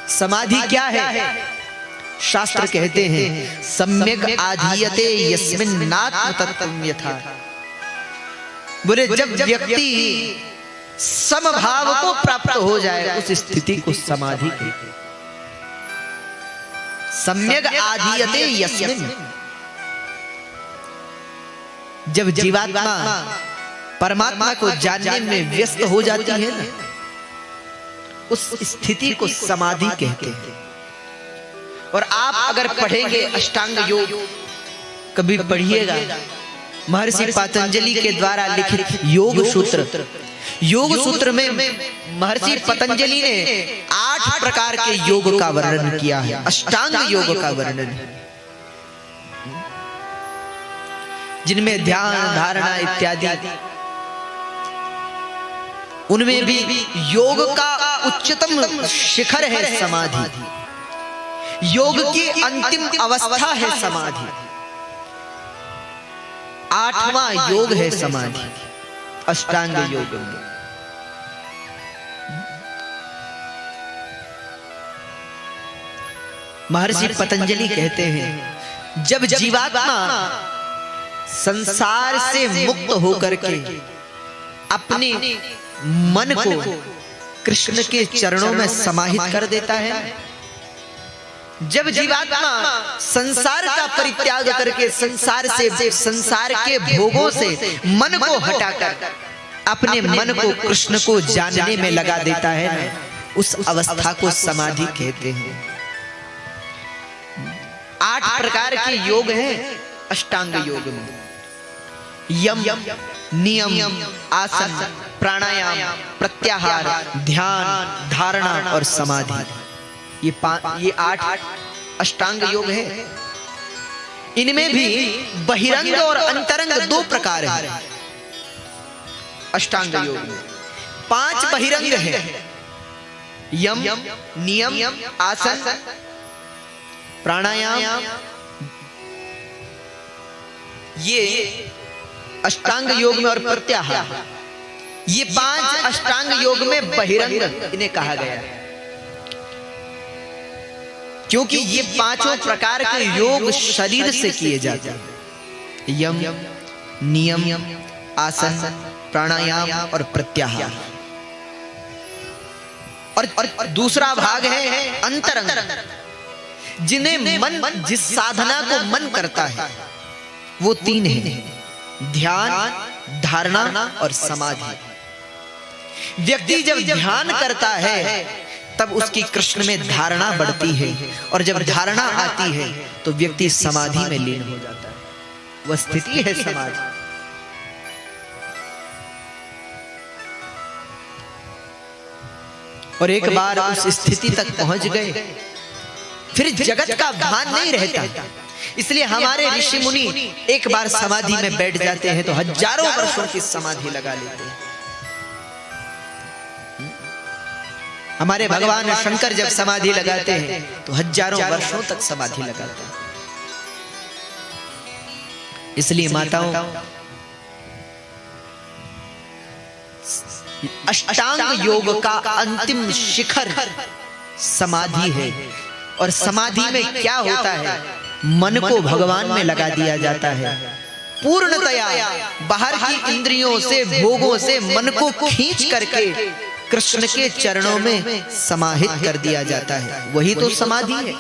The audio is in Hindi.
समाधि क्या है? शास्त्र कहते हैं सम्यक आधीयते यस्मिन् नात्म तत्त्वम् यथा। बोले जब व्यक्ति समभाव को प्राप्त हो जाए उस स्थिति को समाधि कहते हैं। सम्यक आधीयते यस्मिन्, जब जीवात्मा परमात्मा को जानने में व्यस्त हो जाती है ना, उस स्थिति को समाधि कहते हैं। और आप अगर पढ़ेंगे अष्टांग योग, कभी पढ़िएगा महर्षि पतंजलि के द्वारा लिखित योग सूत्र। योग सूत्र में महर्षि पतंजलि ने 8 प्रकार के योग का वर्णन किया है, अष्टांग योग का वर्णन, जिनमें ध्यान, धारणा इत्यादि। उनमें भी योग का उच्चतम शिखर है समाधि। योग की अंतिम अवस्था है समाधि। 8वां योग है समाधि, अष्टांग योग में। महर्षि पतंजलि कहते हैं जब जीवात्मा संसार से मुक्त होकर के अपने मन को कृष्ण के चरणों में समाहित कर देता है, जब जीवात्मा संसार का परित्याग करके संसार के भोगों से मन को हटाकर अपने मन को कृष्ण को जानने में लगा देता है ना, उस अवस्था को समाधि कहते हैं। 8 प्रकार के योग हैं अष्टांग योग में। यम, नियम, आसन, प्राणायाम, प्रत्याहार, ध्यान, धारणा और समाधि। ये 8 अष्टांग योग है। इनमें भी बहिरंग और अंतरंग 2 प्रकार हैं अष्टांग योग में। 5 बहिरंग है, यम, नियम, आसन, प्राणायाम। ये अष्टांग योग में और प्रत्याहार, ये 5 अष्टांग योग में बहिरंग इन्हें कहा गया है, क्योंकि ये 5 प्रकार के योग शरीर से किए जाते हैं। यम, नियम, आसन, प्राणायाम और प्रत्याहार। और दूसरा भाग है अंतरंग, जिन्हें मन, जिस साधना को मन करता है वो 3 है, ध्यान, धारणा और समाधि। व्यक्ति जब ध्यान करता है तब उसकी कृष्ण में धारणा बढ़ती है, और जब धारणा आती है तो व्यक्ति समाधि में लीन हो जाता है। वह स्थिति है समाधि। और एक बार उस स्थिति तक पहुंच गए फिर जगत का भान नहीं रहता। इसलिए हमारे ऋषि मुनि एक बार समाधि में बैठ जाते हैं तो हजारों वर्षों की समाधि लगा लेते हैं। हमारे भगवान शंकर जब समाधि लगाते हैं तो हजारों वर्षों तक समाधि लगाते हैं। इसलिए माताओं, अष्टांग योग का अंतिम शिखर समाधि है। और समाधि में क्या होता है? मन को भगवान में लगा दिया जाता है। पूर्णतया बाहर की इंद्रियों से, भोगों से मन को खींच करके कृष्ण के चरणों में समाहित कर दिया जाता है। वही तो समाधि है।